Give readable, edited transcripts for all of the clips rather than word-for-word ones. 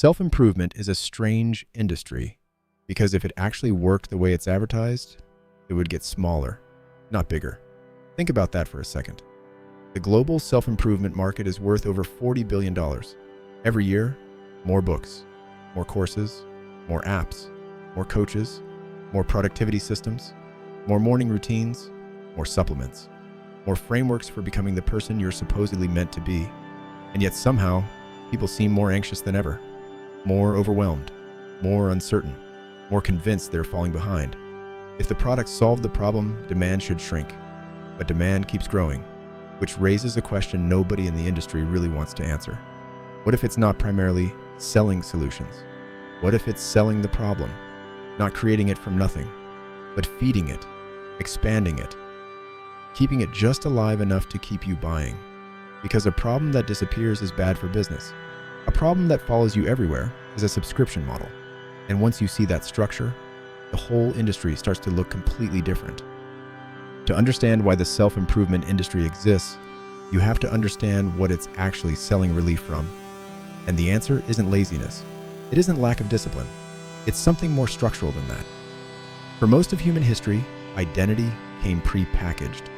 Self-improvement is a strange industry because if it actually worked the way it's advertised, it would get smaller, not bigger. Think about that for a second. The global self-improvement market is worth over $40 billion. Every year, more books, more courses, more apps, more coaches, more productivity systems, more morning routines, more supplements, more frameworks for becoming the person you're supposedly meant to be. And yet somehow, people seem more anxious than ever, more overwhelmed, more uncertain, more convinced they're falling behind. If the product solved the problem, demand should shrink. But demand keeps growing, which raises a question nobody in the industry really wants to answer. What if it's not primarily selling solutions? What if it's selling the problem, not creating it from nothing, but feeding it, expanding it, keeping it just alive enough to keep you buying? Because a problem that disappears is bad for business. A problem that follows you everywhere is a subscription model. And once you see that structure, the whole industry starts to look completely different. To understand why the self-improvement industry exists, you have to understand what it's actually selling relief from. And the answer isn't laziness. It isn't lack of discipline. It's something more structural than that. For most of human history, identity came pre-packaged.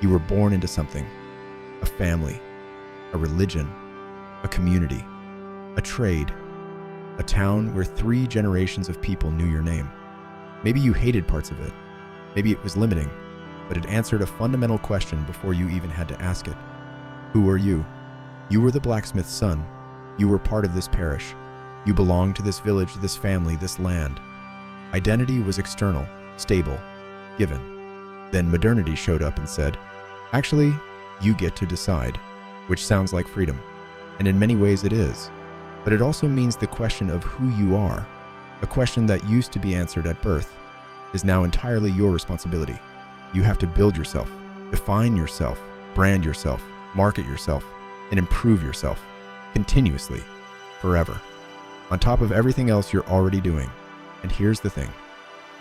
You were born into something: a family, a religion, a community, a trade, a town where 3 generations of people knew your name. Maybe you hated parts of it. Maybe it was limiting, but it answered a fundamental question before you even had to ask it. Who are you? You were the blacksmith's son. You were part of this parish. You belonged to this village, this family, this land. Identity was external, stable, given. Then modernity showed up and said, actually, you get to decide, which sounds like freedom. And in many ways it is. But it also means the question of who you are, a question that used to be answered at birth, is now entirely your responsibility. You have to build yourself, define yourself, brand yourself, market yourself, and improve yourself continuously, forever, on top of everything else you're already doing. And here's the thing.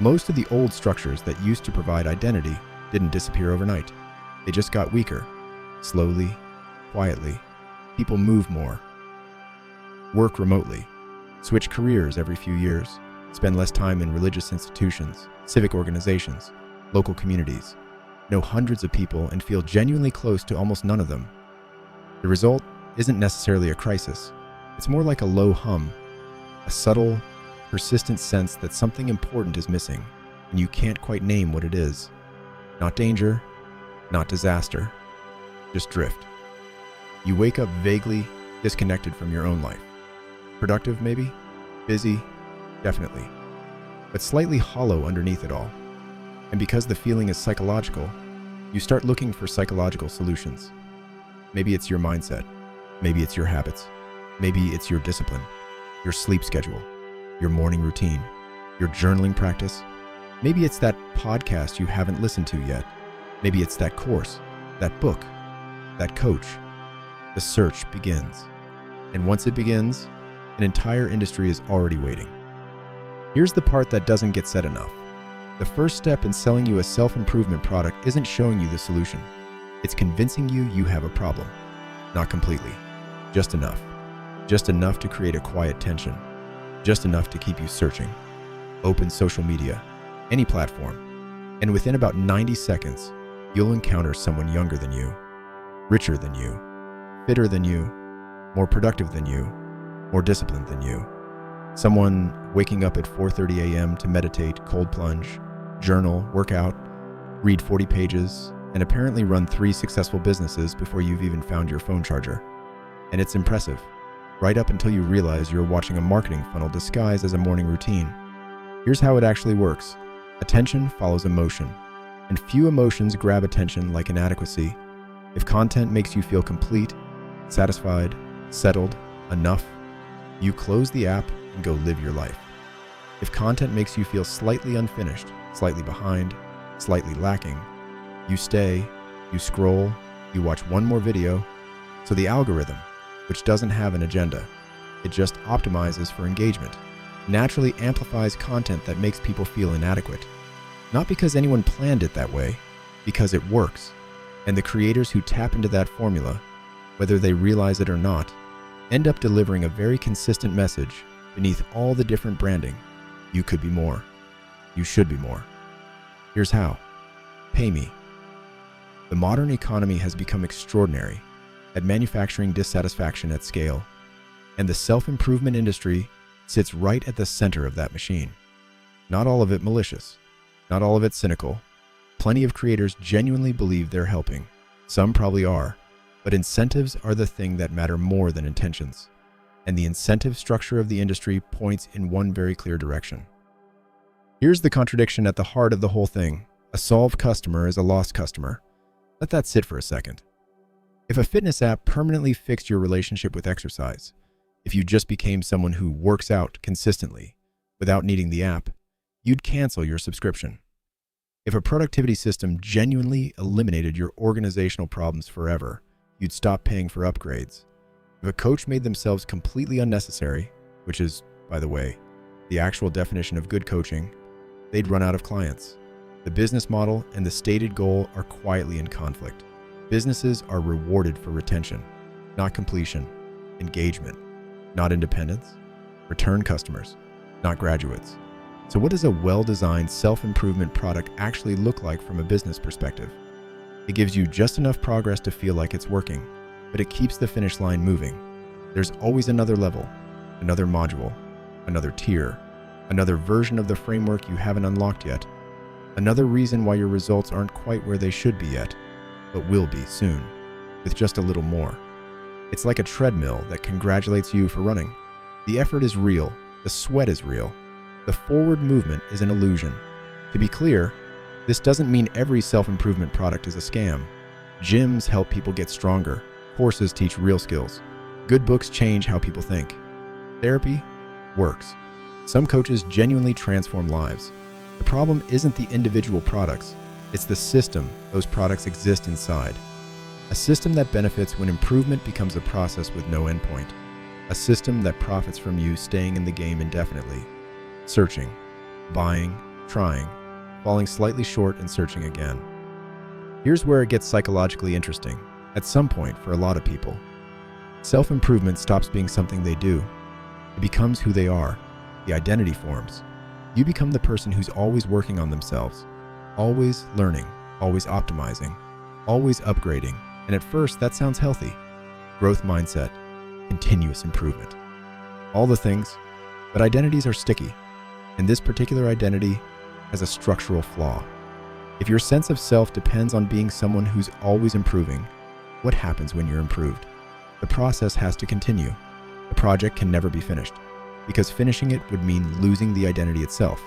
Most of the old structures that used to provide identity didn't disappear overnight. They just got weaker, slowly, quietly. People move more, work remotely, switch careers every few years, spend less time in religious institutions, civic organizations, local communities, know hundreds of people and feel genuinely close to almost none of them. The result isn't necessarily a crisis. It's more like a low hum, a subtle, persistent sense that something important is missing, and you can't quite name what it is. Not danger, not disaster, just drift. You wake up vaguely disconnected from your own life. Productive, maybe? Busy? Definitely. But slightly hollow underneath it all. And because the feeling is psychological, you start looking for psychological solutions. Maybe it's your mindset. Maybe it's your habits. Maybe it's your discipline, your sleep schedule, your morning routine, your journaling practice. Maybe it's that podcast you haven't listened to yet. Maybe it's that course, that book, that coach. The search begins. And once it begins, an entire industry is already waiting. Here's the part that doesn't get said enough. The first step in selling you a self-improvement product isn't showing you the solution. It's convincing you you have a problem. Not completely. Just enough. Just enough to create a quiet tension. Just enough to keep you searching. Open social media, any platform, and within about 90 seconds, you'll encounter someone younger than you, richer than you, fitter than you, more productive than you, more disciplined than you. Someone waking up at 4:30 a.m. to meditate, cold plunge, journal, work out, read 40 pages, and apparently run 3 successful businesses before you've even found your phone charger. And it's impressive, right up until you realize you're watching a marketing funnel disguised as a morning routine. Here's how it actually works. Attention follows emotion, and few emotions grab attention like inadequacy. If content makes you feel complete, satisfied, settled, enough, you close the app and go live your life. If content makes you feel slightly unfinished, slightly behind, slightly lacking, you stay, you scroll, you watch one more video. So the algorithm, which doesn't have an agenda, it just optimizes for engagement, naturally amplifies content that makes people feel inadequate. Not because anyone planned it that way, because it works. And the creators who tap into that formula, whether they realize it or not, end up delivering a very consistent message beneath all the different branding. You could be more. You should be more. Here's how. Pay me. The modern economy has become extraordinary at manufacturing dissatisfaction at scale, and the self-improvement industry sits right at the center of that machine. Not all of it malicious, not all of it cynical. Plenty of creators genuinely believe they're helping. Some probably are, but incentives are the thing that matter more than intentions. And the incentive structure of the industry points in one very clear direction. Here's the contradiction at the heart of the whole thing. A solved customer is a lost customer. Let that sit for a second. If a fitness app permanently fixed your relationship with exercise, if you just became someone who works out consistently without needing the app, you'd cancel your subscription. If a productivity system genuinely eliminated your organizational problems forever, you'd stop paying for upgrades. If a coach made themselves completely unnecessary, which is, by the way, the actual definition of good coaching, they'd run out of clients. The business model and the stated goal are quietly in conflict. Businesses are rewarded for retention, not completion, engagement, not independence, return customers, not graduates. So what does a well-designed self-improvement product actually look like from a business perspective? It gives you just enough progress to feel like it's working, but it keeps the finish line moving. There's always another level, another module, another tier, another version of the framework you haven't unlocked yet, another reason why your results aren't quite where they should be yet, but will be soon, with just a little more. It's like a treadmill that congratulates you for running. The effort is real, the sweat is real, the forward movement is an illusion. To be clear, this doesn't mean every self-improvement product is a scam. Gyms help people get stronger, courses teach real skills, good books change how people think. Therapy works. Some coaches genuinely transform lives. The problem isn't the individual products, it's the system those products exist inside. A system that benefits when improvement becomes a process with no endpoint. A system that profits from you staying in the game indefinitely. Searching, buying, trying, falling slightly short and searching again. Here's where it gets psychologically interesting. At some point, for a lot of people, self-improvement stops being something they do. It becomes who they are. The identity forms. You become the person who's always working on themselves, always learning, always optimizing, always upgrading. And at first, that sounds healthy. Growth mindset, continuous improvement. All the things, but identities are sticky. And this particular identity has a structural flaw. If your sense of self depends on being someone who's always improving, what happens when you're improved? The process has to continue. The project can never be finished, because finishing it would mean losing the identity itself.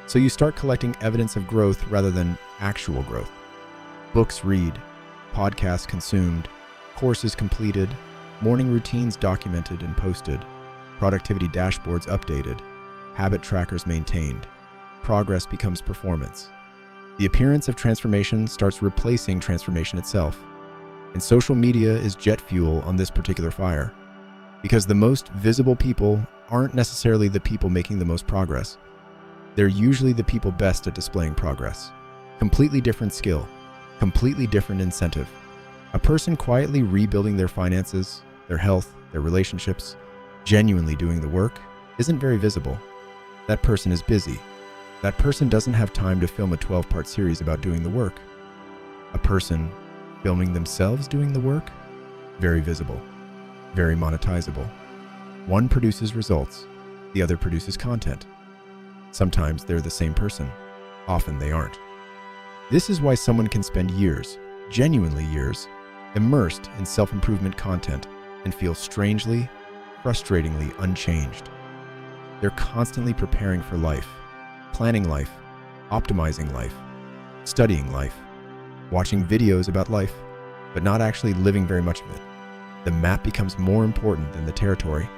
So you start collecting evidence of growth rather than actual growth. Books read, podcasts consumed, courses completed, morning routines documented and posted, productivity dashboards updated, habit trackers maintained. Progress becomes performance. The appearance of transformation starts replacing transformation itself. And social media is jet fuel on this particular fire. Because the most visible people aren't necessarily the people making the most progress. They're usually the people best at displaying progress. Completely different skill, completely different incentive. A person quietly rebuilding their finances, their health, their relationships, genuinely doing the work, isn't very visible. That person is busy. That person doesn't have time to film a 12-part series about doing the work. A person filming themselves doing the work, very visible, very monetizable. One produces results, the other produces content. Sometimes they're the same person, often they aren't. This is why someone can spend years, genuinely years, immersed in self-improvement content and feel strangely, frustratingly unchanged. They're constantly preparing for life, planning life, optimizing life, studying life, watching videos about life, but not actually living very much of it. The map becomes more important than the territory.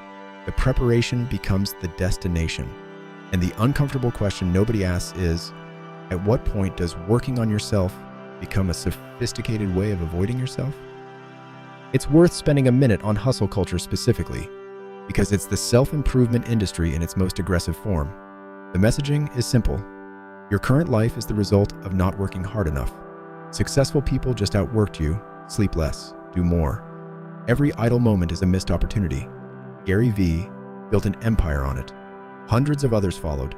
The preparation becomes the destination. And the uncomfortable question nobody asks is, at what point does working on yourself become a sophisticated way of avoiding yourself? It's worth spending a minute on hustle culture specifically, because it's the self-improvement industry in its most aggressive form. The messaging is simple. Your current life is the result of not working hard enough. Successful people just outworked you, sleep less, do more. Every idle moment is a missed opportunity. Gary Vee built an empire on it. Hundreds of others followed.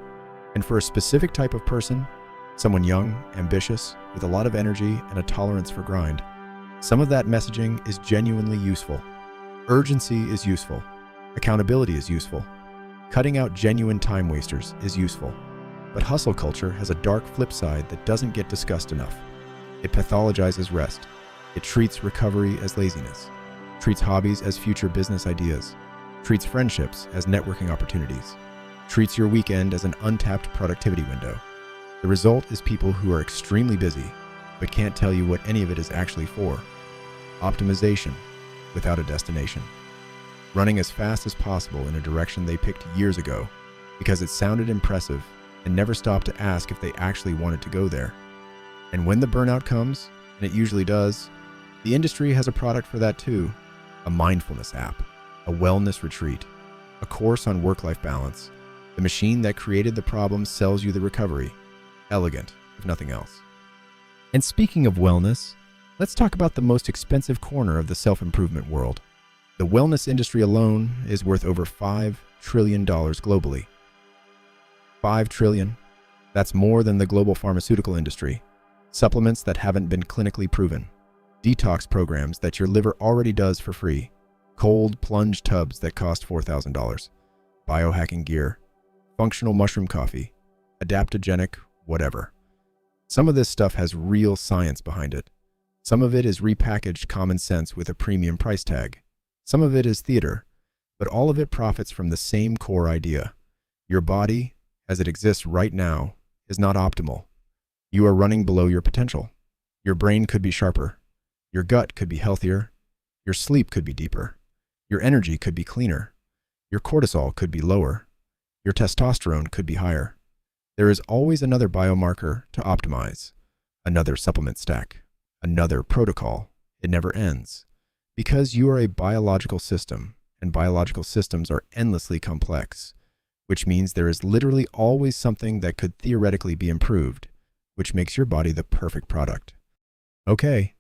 And for a specific type of person, someone young, ambitious, with a lot of energy and a tolerance for grind, some of that messaging is genuinely useful. Urgency is useful. Accountability is useful. Cutting out genuine time wasters is useful. But hustle culture has a dark flip side that doesn't get discussed enough. It pathologizes rest. It treats recovery as laziness, treats hobbies as future business ideas, treats friendships as networking opportunities, treats your weekend as an untapped productivity window. The result is people who are extremely busy, but can't tell you what any of it is actually for. Optimization without a destination. Running as fast as possible in a direction they picked years ago because it sounded impressive and never stopped to ask if they actually wanted to go there. And when the burnout comes, and it usually does, the industry has a product for that too. A mindfulness app, a wellness retreat, a course on work-life balance. The machine that created the problem sells you the recovery. Elegant, if nothing else. And speaking of wellness, let's talk about the most expensive corner of the self-improvement world. The wellness industry alone is worth over $5 trillion globally. $5 trillion. That's more than the global pharmaceutical industry. Supplements that haven't been clinically proven. Detox programs that your liver already does for free. Cold plunge tubs that cost $4,000. Biohacking gear. Functional mushroom coffee. Adaptogenic whatever. Some of this stuff has real science behind it. Some of it is repackaged common sense with a premium price tag. Some of it is theater, but all of it profits from the same core idea. Your body, as it exists right now, is not optimal. You are running below your potential. Your brain could be sharper. Your gut could be healthier. Your sleep could be deeper. Your energy could be cleaner. Your cortisol could be lower. Your testosterone could be higher. There is always another biomarker to optimize, another supplement stack, another protocol. It never ends. Because you are a biological system, and biological systems are endlessly complex, which means there is literally always something that could theoretically be improved, which makes your body the perfect product. Okay,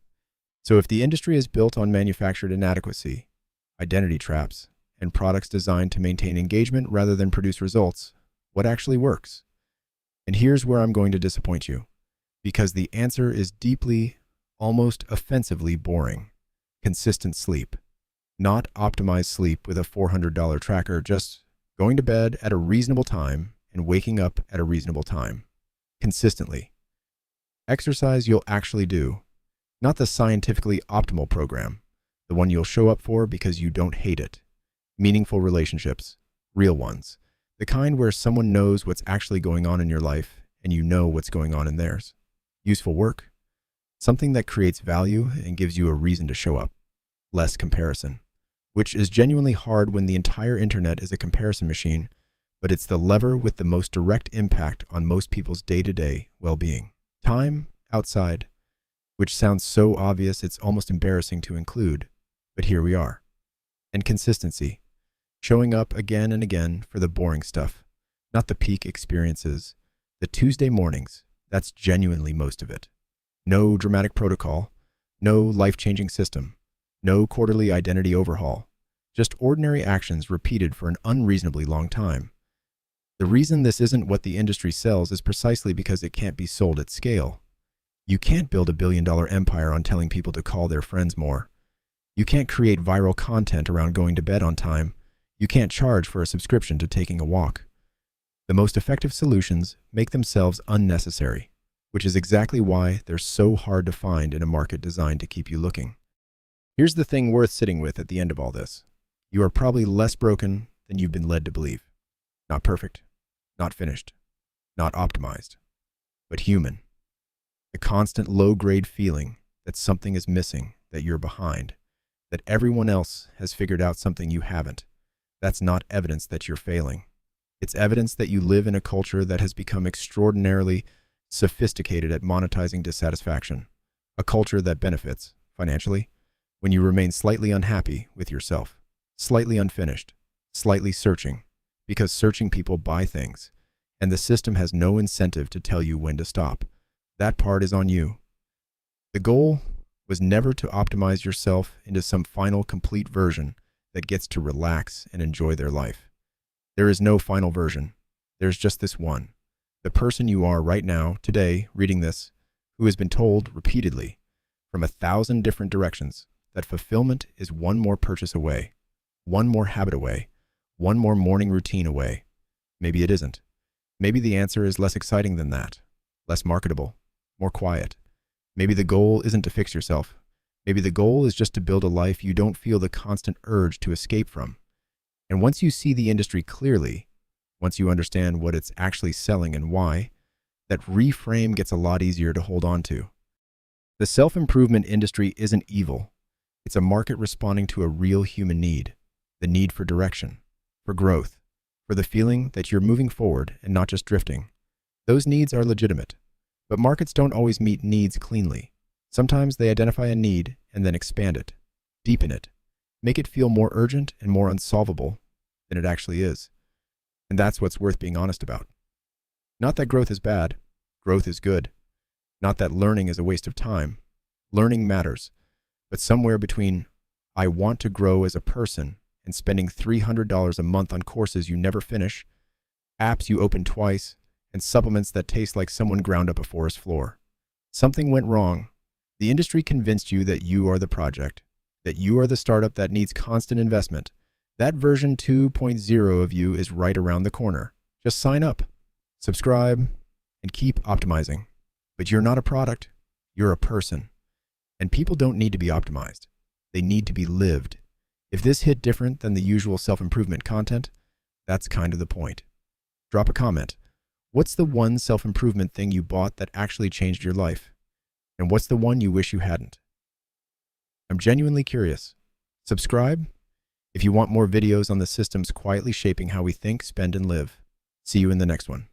so if the industry is built on manufactured inadequacy, identity traps, and products designed to maintain engagement rather than produce results, what actually works? And here's where I'm going to disappoint you, because the answer is deeply, almost offensively boring. Consistent sleep. Not optimized sleep with a $400 tracker, just going to bed at a reasonable time and waking up at a reasonable time. Consistently. Exercise you'll actually do, not the scientifically optimal program, the one you'll show up for because you don't hate it. Meaningful relationships, real ones, the kind where someone knows what's actually going on in your life and you know what's going on in theirs. Useful work, something that creates value and gives you a reason to show up. Less comparison, which is genuinely hard when the entire internet is a comparison machine, but it's the lever with the most direct impact on most people's day-to-day well-being. Time outside, which sounds so obvious it's almost embarrassing to include, but here we are. And consistency, showing up again and again for the boring stuff, not the peak experiences, the Tuesday mornings, that's genuinely most of it. No dramatic protocol, no life-changing system, no quarterly identity overhaul, just ordinary actions repeated for an unreasonably long time. The reason this isn't what the industry sells is precisely because it can't be sold at scale. You can't build a billion-dollar empire on telling people to call their friends more. You can't create viral content around going to bed on time. You can't charge for a subscription to taking a walk. The most effective solutions make themselves unnecessary, which is exactly why they're so hard to find in a market designed to keep you looking. Here's the thing worth sitting with at the end of all this. You are probably less broken than you've been led to believe. Not perfect, not finished, not optimized, but human. The constant low-grade feeling that something is missing, that you're behind, that everyone else has figured out something you haven't. That's not evidence that you're failing. It's evidence that you live in a culture that has become extraordinarily sophisticated at monetizing dissatisfaction. A culture that benefits, financially, when you remain slightly unhappy with yourself, slightly unfinished, slightly searching, because searching people buy things, and the system has no incentive to tell you when to stop. That part is on you. The goal was never to optimize yourself into some final complete version that gets to relax and enjoy their life. There is no final version. There's just this one. The person you are right now, today, reading this, who has been told repeatedly from 1,000 different directions that fulfillment is one more purchase away, one more habit away, one more morning routine away. Maybe it isn't. Maybe the answer is less exciting than that, less marketable, more quiet. Maybe the goal isn't to fix yourself. Maybe the goal is just to build a life you don't feel the constant urge to escape from. And once you see the industry clearly, once you understand what it's actually selling and why, that reframe gets a lot easier to hold on to. The self-improvement industry isn't evil. It's a market responding to a real human need, the need for direction, for growth, for the feeling that you're moving forward and not just drifting. Those needs are legitimate, but markets don't always meet needs cleanly. Sometimes they identify a need and then expand it, deepen it, make it feel more urgent and more unsolvable than it actually is. And that's what's worth being honest about. Not that growth is bad. Growth is good. Not that learning is a waste of time. Learning matters. But somewhere between I want to grow as a person and spending $300 a month on courses you never finish, apps you open twice, and supplements that taste like someone ground up a forest floor. Something went wrong. The industry convinced you that you are the project, that you are the startup that needs constant investment. That version 2.0 of you is right around the corner. Just sign up, subscribe, and keep optimizing. But you're not a product, you're a person. And people don't need to be optimized. They need to be lived. If this hit different than the usual self-improvement content, that's kind of the point. Drop a comment. What's the one self-improvement thing you bought that actually changed your life? And what's the one you wish you hadn't? I'm genuinely curious. Subscribe if you want more videos on the systems quietly shaping how we think, spend, and live. See you in the next one.